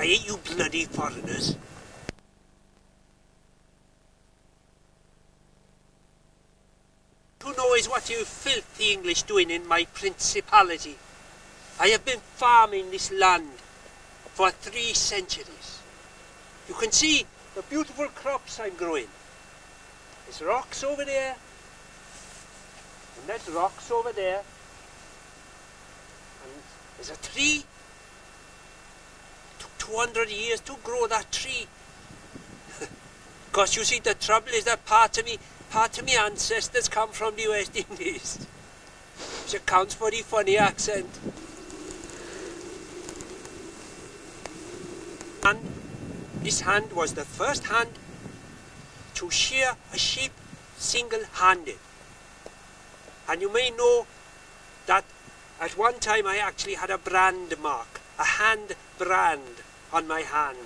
hate you bloody foreigners. Who knows what you filthy English doing in my principality? I have been farming this land for 3 centuries. You can see the beautiful crops I'm growing. There's rocks over there, and there's rocks over there, and there's a tree. It took 200 years to grow that tree. Because you see, the trouble is that part of me ancestors come from the West Indies, which accounts for the funny accent. And this hand was the first hand to shear a sheep single-handed. And you may know that at one time I actually had a brand mark, a hand brand on my hand.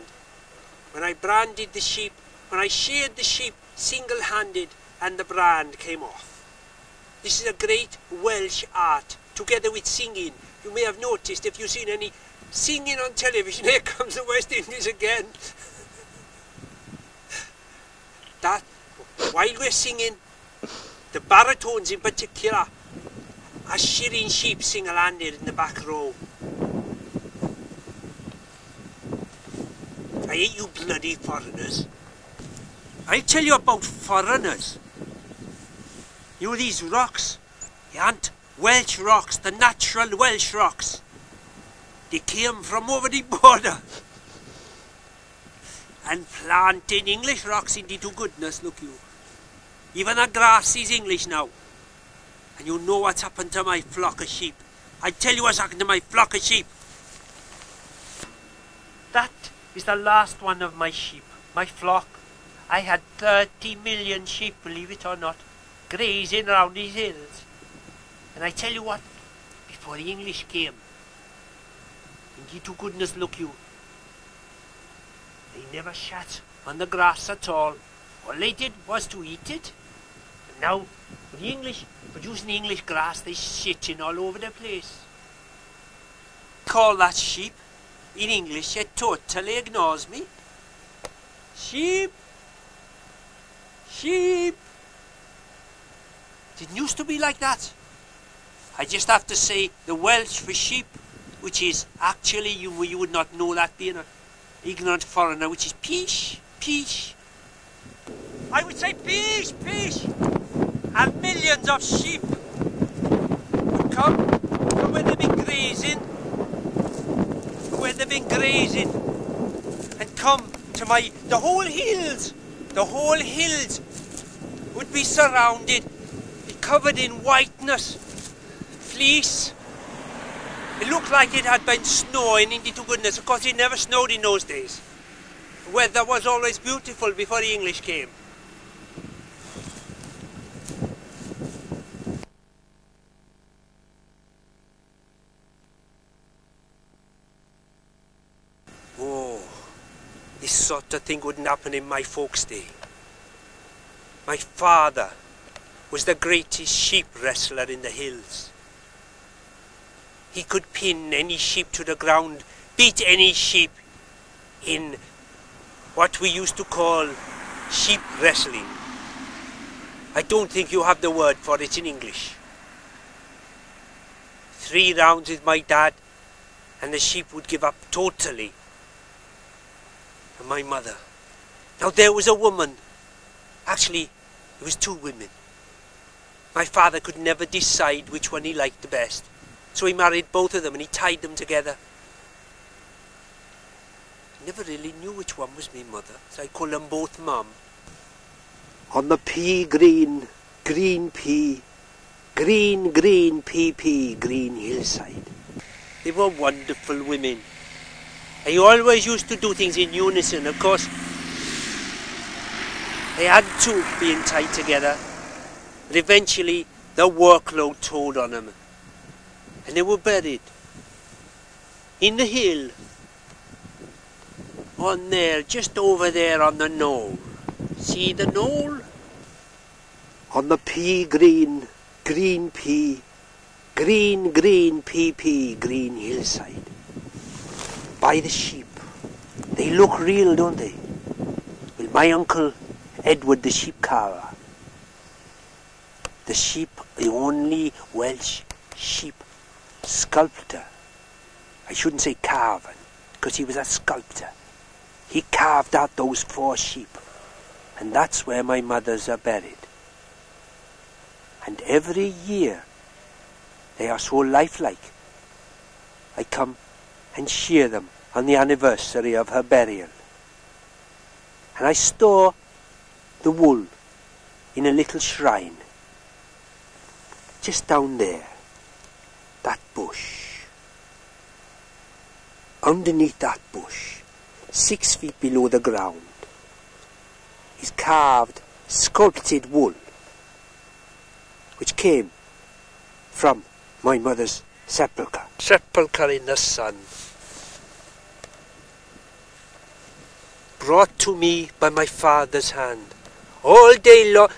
When I branded the sheep, when I sheared the sheep single-handed and the brand came off. This is a great Welsh art, together with singing. You may have noticed, if you've seen any singing on television, here comes the West Indies again. That, while we're singing, the baritones in particular are shearing sheep single-handed in the back row. I hate you bloody foreigners. I'll tell you about foreigners. You know these rocks? They aren't Welsh rocks, the natural Welsh rocks. They came from over the border. And planting English rocks into goodness, look you. Even the grass is English now. And you know what's happened to my flock of sheep. I tell you what's happened to my flock of sheep. That is the last one of my sheep, my flock. I had 30 million sheep, believe it or not, grazing around these hills. And I tell you what, before the English came, indeed to goodness look you, they never shat on the grass at all. All they did was to eat it. And now, with the English producing the English grass, they're shitting all over the place. Call that sheep. In English, it totally ignores me. Sheep. Sheep. Didn't used to be like that. I just have to say the Welsh for sheep, which is actually, you would not know that being an ignorant foreigner, which is peash, peash. I would say peash, peash. And millions of sheep would come from where they've been grazing, and come to the whole hills would be surrounded, be covered in whiteness, fleece. It looked like it had been snowing, indeed to goodness. Of course, it never snowed in those days. The weather was always beautiful before the English came. Oh, this sort of thing wouldn't happen in my folks' day. My father was the greatest sheep wrestler in the hills. He could pin any sheep to the ground, beat any sheep in what we used to call sheep wrestling. I don't think you have the word for it in English. 3 rounds with my dad, and the sheep would give up totally. And my mother. Now there was a woman. Actually, it was 2 women. My father could never decide which one he liked the best. So he married both of them and he tied them together. I never really knew which one was my mother, so I call them both Mum. On the pea green, green pea, green pea, green hillside. They were wonderful women. They always used to do things in unison, of course. They had to being tied together. But eventually the workload told on them. And they were buried in the hill. On there, just over there on the knoll. See the knoll? On the pea green, green pea, green pea, green hillside. By the sheep. They look real, don't they? Well, my uncle Edward, the sheep carver, the only Welsh sheep sculptor. I shouldn't say carving, because he was a sculptor. He carved out those 4 sheep, and that's where my mothers are buried. And every year, they are so lifelike. I come and shear them on the anniversary of her burial. And I store the wool in a little shrine, just down there, that bush. Underneath that bush, 6 feet below the ground, is carved, sculpted wool, which came from my mother's sepulchre. Sepulchre in the sun. Brought to me by my father's hand. All day long.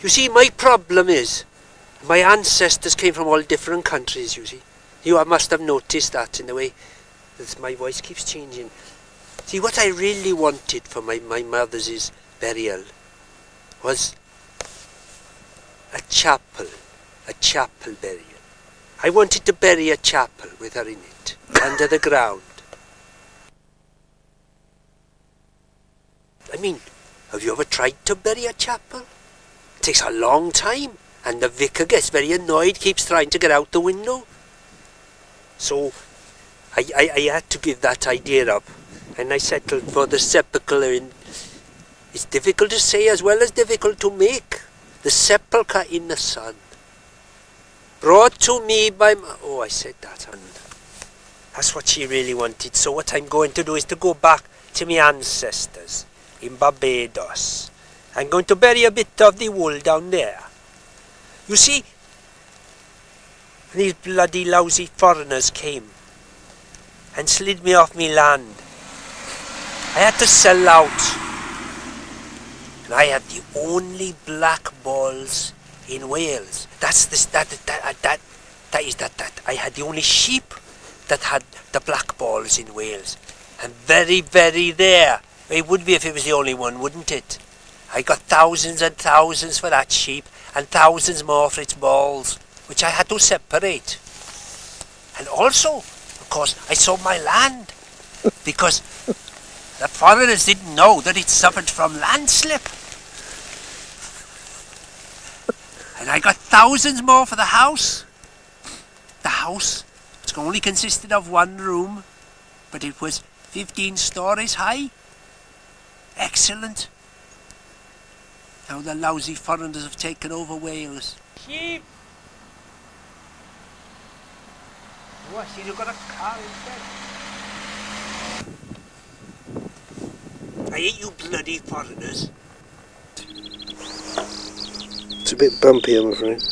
You see, my problem is, my ancestors came from all different countries, you see. You must have noticed that in the way that my voice keeps changing. See, what I really wanted for my mother's burial was a chapel burial. I wanted to bury a chapel with her in it, under the ground. I mean, have you ever tried to bury a chapel? It takes a long time, and the vicar gets very annoyed, keeps trying to get out the window. So, I had to give that idea up, and I settled for the sepulchre. It's difficult to say as well as difficult to make. The sepulchre in the sun. Brought to me by oh, I said that. And that's what she really wanted. So what I'm going to do is to go back to my ancestors in Barbados. I'm going to bury a bit of the wool down there. You see, these bloody lousy foreigners came and slid me off me land. I had to sell out. And I had the only black balls in Wales. I had the only sheep that had the black balls in Wales. And very, very rare. It would be if it was the only one, wouldn't it? I got thousands and thousands for that sheep, and thousands more for its balls, which I had to separate. And also, of course, I sold my land, because the foreigners didn't know that it suffered from landslip. And I got thousands more for the house. The house, it only consisted of 1 room, but it was 15 stories high. Excellent. Now the lousy foreigners have taken over Wales. Sheep! Oh, I see you've got a car instead. I hate you bloody foreigners. It's a bit bumpy, I'm afraid.